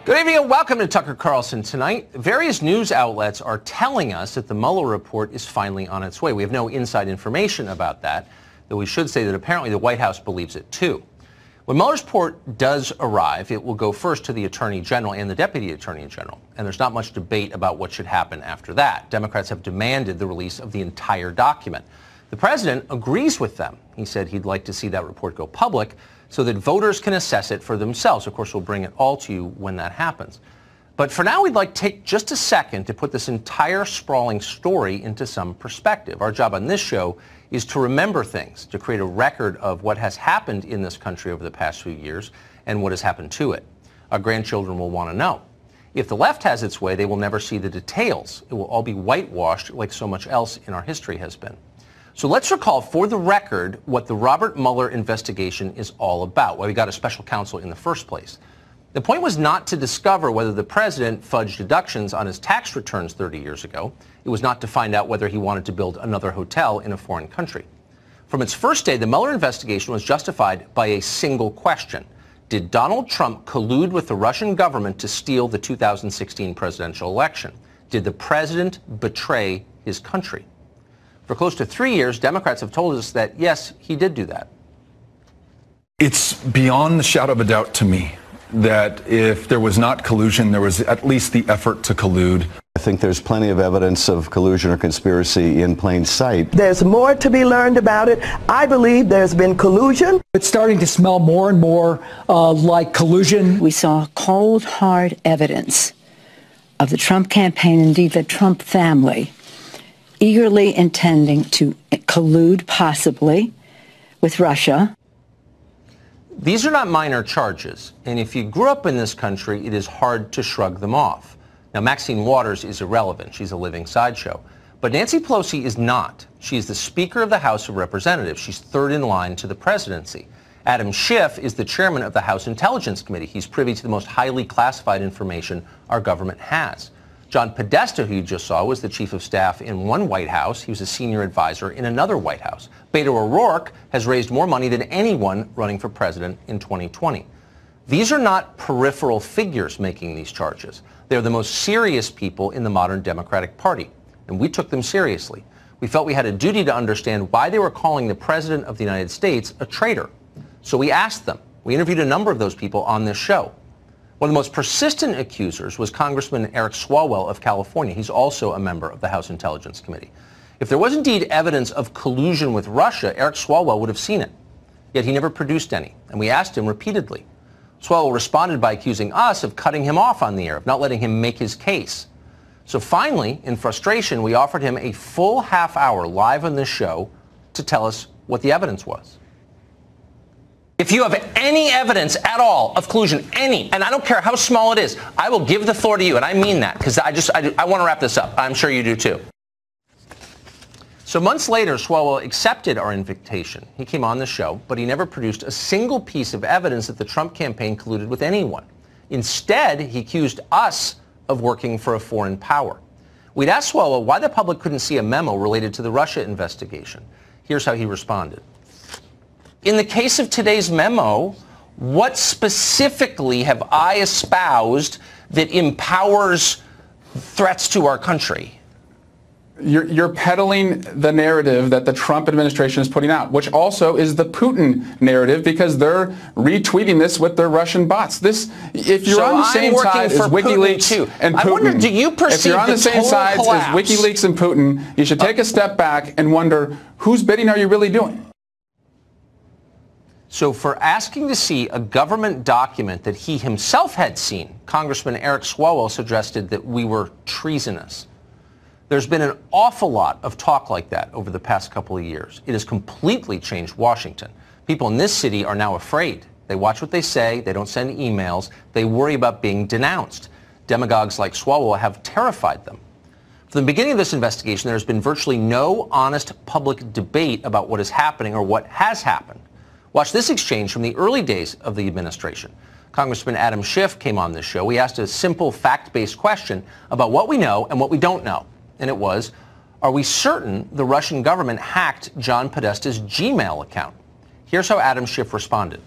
Good evening and welcome to Tucker Carlson Tonight. Various news outlets are telling us that the Mueller report is finally on its way. We have no inside information about that, though we should say that apparently the White House believes it too. When Mueller's report does arrive, it will go first to the Attorney General and the Deputy Attorney General, and there's not much debate about what should happen after that. Democrats have demanded the release of the entire document. The president agrees with them. He said he'd like to see that report go public so that voters can assess it for themselves. Of course, we'll bring it all to you when that happens. But for now, we'd like to take just a second to put this entire sprawling story into some perspective. Our job on this show is to remember things, to create a record of what has happened in this country over the past few years and what has happened to it. Our grandchildren will want to know. If the left has its way, they will never see the details. It will all be whitewashed like so much else in our history has been. So let's recall for the record what the Robert Mueller investigation is all about, why we got a special counsel in the first place. The point was not to discover whether the president fudged deductions on his tax returns 30 years ago. It was not to find out whether he wanted to build another hotel in a foreign country. From its first day, the Mueller investigation was justified by a single question. Did Donald Trump collude with the Russian government to steal the 2016 presidential election? Did the president betray his country? For close to 3 years, Democrats have told us that, yes, he did do that. It's beyond the shadow of a doubt to me that if there was not collusion, there was at least the effort to collude. I think there's plenty of evidence of collusion or conspiracy in plain sight. There's more to be learned about it. I believe there's been collusion. It's starting to smell more and more like collusion. We saw cold, hard evidence of the Trump campaign, indeed the Trump family, eagerly intending to collude possibly with Russia. These are not minor charges, and if you grew up in this country, it is hard to shrug them off. Now, Maxine Waters is irrelevant. She's a living sideshow. But Nancy Pelosi is not. She is the Speaker of the House of Representatives. She's third in line to the presidency. Adam Schiff is the chairman of the House Intelligence Committee. He's privy to the most highly classified information our government has. John Podesta, who you just saw, was the chief of staff in one White House. He was a senior advisor in another White House. Beto O'Rourke has raised more money than anyone running for president in 2020. These are not peripheral figures making these charges. They're the most serious people in the modern Democratic Party, and we took them seriously. We felt we had a duty to understand why they were calling the President of the United States a traitor. So we asked them. We interviewed a number of those people on this show. One of the most persistent accusers was Congressman Eric Swalwell of California. He's also a member of the House Intelligence Committee. If there was indeed evidence of collusion with Russia, Eric Swalwell would have seen it. Yet he never produced any, and we asked him repeatedly. Swalwell responded by accusing us of cutting him off on the air, of not letting him make his case. So finally, in frustration, we offered him a full half hour live on this show to tell us what the evidence was. If you have any evidence at all of collusion, any, and I don't care how small it is, I will give the floor to you, and I mean that, because I want to wrap this up. I'm sure you do too. So months later, Swalwell accepted our invitation. He came on the show, but he never produced a single piece of evidence that the Trump campaign colluded with anyone. Instead, he accused us of working for a foreign power. We'd asked Swalwell why the public couldn't see a memo related to the Russia investigation. Here's how he responded. In the case of today's memo, what specifically have I espoused that empowers threats to our country? You're peddling the narrative that the Trump administration is putting out, which also is the Putin narrative, because they're retweeting this with their Russian bots. If you're on the same side as WikiLeaks and Putin, I wonder, do you perceive if you're on the same side as WikiLeaks and Putin, you should take a step back and wonder, whose bidding are you really doing? So for asking to see a government document that he himself had seen, Congressman Eric Swalwell suggested that we were treasonous. There's been an awful lot of talk like that over the past couple of years. It has completely changed Washington. People in this city are now afraid. They watch what they say. They don't send emails. They worry about being denounced. Demagogues like Swalwell have terrified them. From the beginning of this investigation, there has been virtually no honest public debate about what is happening or what has happened. Watch this exchange from the early days of the administration. Congressman Adam Schiff came on this show. We asked a simple fact-based question about what we know and what we don't know. And it was, are we certain the Russian government hacked John Podesta's Gmail account? Here's how Adam Schiff responded.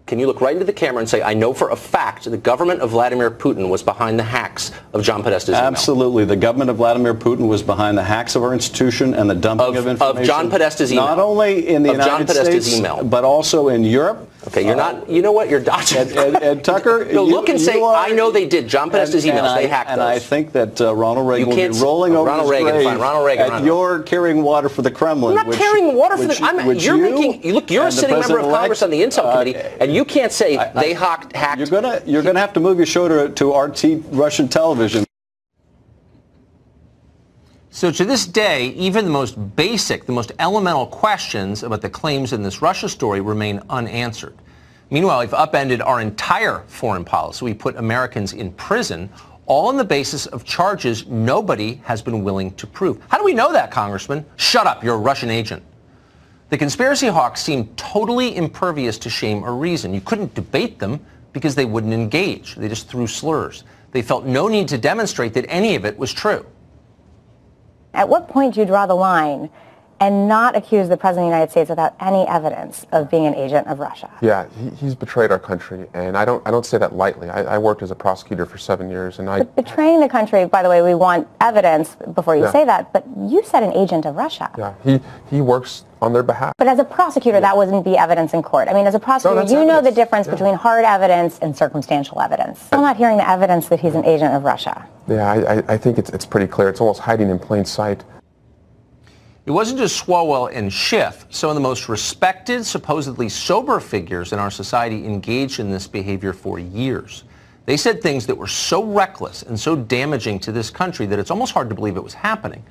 Can you look right into the camera and say, I know for a fact the government of Vladimir Putin was behind the hacks of John Podesta's email? Absolutely. The government of Vladimir Putin was behind the hacks of our institution and the dumping of information. Of John Podesta's email. Not only in the United States, email. But also in Europe. Okay, you're not, you know what, you're dodging. And Tucker, no, look and say, I know they did. John Podesta's emails, they hacked those. And I think that Ronald Reagan will be rolling over his grave at your carrying water for the Kremlin. I'm not carrying water for the... You're a sitting member of Congress on the Intel Committee, and you can't say they hacked... You're gonna have to move your show to RT Russian television. So to this day, even the most basic, the most elemental questions about the claims in this Russia story remain unanswered. Meanwhile, we've upended our entire foreign policy. We put Americans in prison, all on the basis of charges nobody has been willing to prove. How do we know that, Congressman? Shut up, you're a Russian agent. The conspiracy hawks seem totally impervious to shame or reason. You couldn't debate them because they wouldn't engage. They just threw slurs. They felt no need to demonstrate that any of it was true. At what point do you draw the line and not accuse the President of the United States without any evidence of being an agent of Russia? Yeah, he's betrayed our country, and I don't say that lightly. I worked as a prosecutor for 7 years, and But betraying the country, by the way, we want evidence before you say that, but you said an agent of Russia. Yeah, he works on their behalf. But as a prosecutor, that wouldn't be evidence in court. I mean, as a prosecutor, you know the difference between hard evidence and circumstantial evidence. Still not hearing the evidence that he's an agent of Russia. Yeah, I think it's pretty clear. It's almost hiding in plain sight. It wasn't just Swalwell and Schiff. Some of the most respected, supposedly sober figures in our society engaged in this behavior for years. They said things that were so reckless and so damaging to this country that it's almost hard to believe it was happening.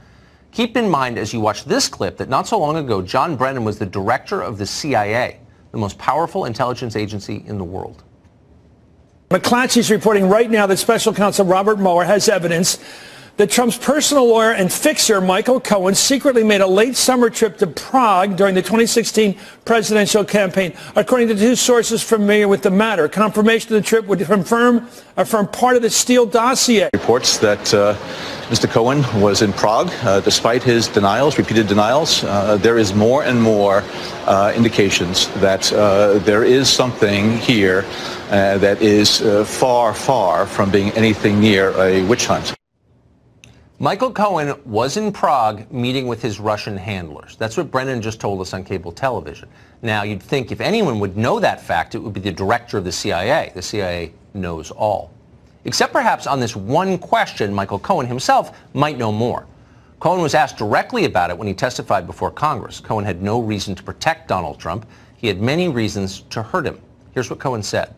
Keep in mind as you watch this clip that not so long ago, John Brennan was the director of the CIA, the most powerful intelligence agency in the world. McClatchy's reporting right now that Special Counsel Robert Mueller has evidence that Trump's personal lawyer and fixer, Michael Cohen, secretly made a late summer trip to Prague during the 2016 presidential campaign. According to two sources familiar with the matter, confirmation of the trip would affirm part of the Steele dossier. Reports that Mr. Cohen was in Prague, despite his denials, repeated denials. There is more and more indications that there is something here that is far, far from being anything near a witch hunt. Michael Cohen was in Prague meeting with his Russian handlers. That's what Brennan just told us on cable television. Now, you'd think if anyone would know that fact, it would be the director of the CIA. The CIA knows all. Except perhaps on this one question, Michael Cohen himself might know more. Cohen was asked directly about it when he testified before Congress. Cohen had no reason to protect Donald Trump. He had many reasons to hurt him. Here's what Cohen said.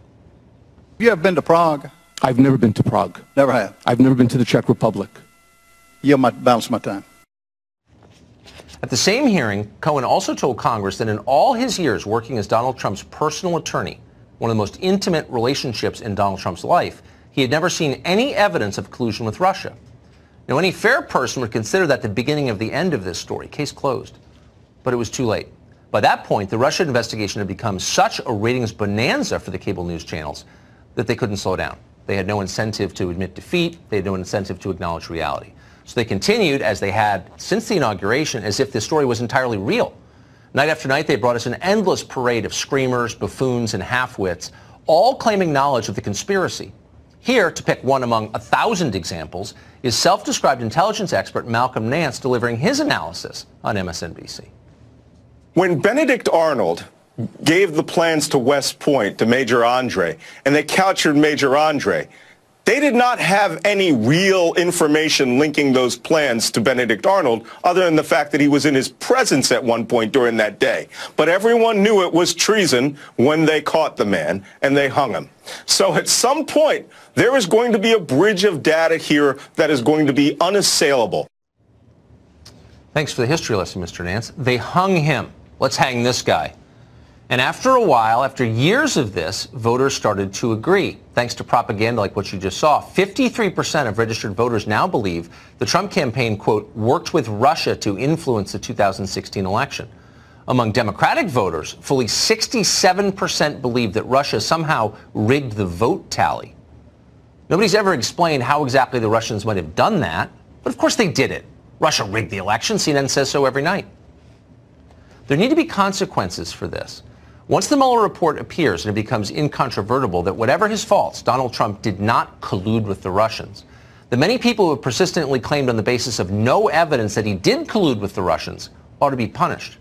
You have been to Prague? I've never been to Prague. Never have? I've never been to the Czech Republic. You might balance my time. At the same hearing, Cohen also told Congress that in all his years working as Donald Trump's personal attorney, one of the most intimate relationships in Donald Trump's life, he had never seen any evidence of collusion with Russia. Now, any fair person would consider that the beginning of the end of this story, case closed. But it was too late. By that point, the Russia investigation had become such a ratings bonanza for the cable news channels that they couldn't slow down. They had no incentive to admit defeat. They had no incentive to acknowledge reality. So they continued, as they had since the inauguration, as if this story was entirely real. Night after night, they brought us an endless parade of screamers, buffoons, and half-wits, all claiming knowledge of the conspiracy. Here, to pick one among 1,000 examples, is self-described intelligence expert Malcolm Nance delivering his analysis on MSNBC. When Benedict Arnold gave the plans to West Point to Major Andre, and they captured Major Andre, they did not have any real information linking those plans to Benedict Arnold other than the fact that he was in his presence at one point during that day. But everyone knew it was treason when they caught the man and they hung him. So at some point, there is going to be a bridge of data here that is going to be unassailable. Thanks for the history lesson, Mr. Nance. They hung him. Let's hang this guy. And after a while, after years of this, voters started to agree. Thanks to propaganda like what you just saw, 53% of registered voters now believe the Trump campaign, quote, worked with Russia to influence the 2016 election. Among Democratic voters, fully 67% believe that Russia somehow rigged the vote tally. Nobody's ever explained how exactly the Russians might have done that, but of course they did it. Russia rigged the election. CNN says so every night. There need to be consequences for this. Once the Mueller report appears and it becomes incontrovertible that whatever his faults, Donald Trump did not collude with the Russians, the many people who have persistently claimed on the basis of no evidence that he did collude with the Russians ought to be punished.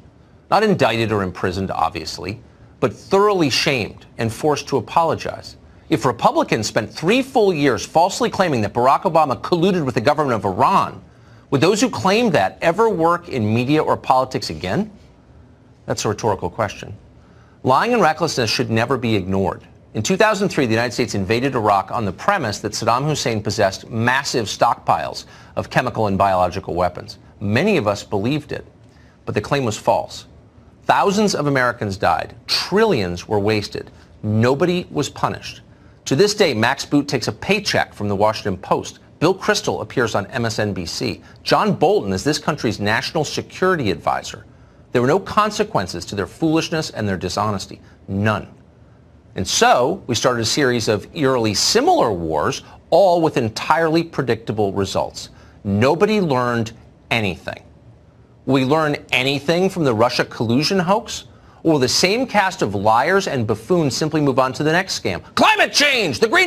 Not indicted or imprisoned, obviously, but thoroughly shamed and forced to apologize. If Republicans spent 3 full years falsely claiming that Barack Obama colluded with the government of Iran, would those who claimed that ever work in media or politics again? That's a rhetorical question. Lying and recklessness should never be ignored. In 2003, the United States invaded Iraq on the premise that Saddam Hussein possessed massive stockpiles of chemical and biological weapons. Many of us believed it, but the claim was false. Thousands of Americans died. Trillions were wasted. Nobody was punished. To this day, Max Boot takes a paycheck from the Washington Post. Bill Kristol appears on MSNBC. John Bolton is this country's national security advisor. There were no consequences to their foolishness and their dishonesty. None. And so we started a series of eerily similar wars, all with entirely predictable results. Nobody learned anything. Will we learn anything from the Russia collusion hoax? Or will the same cast of liars and buffoons simply move on to the next scam? Climate change! The Green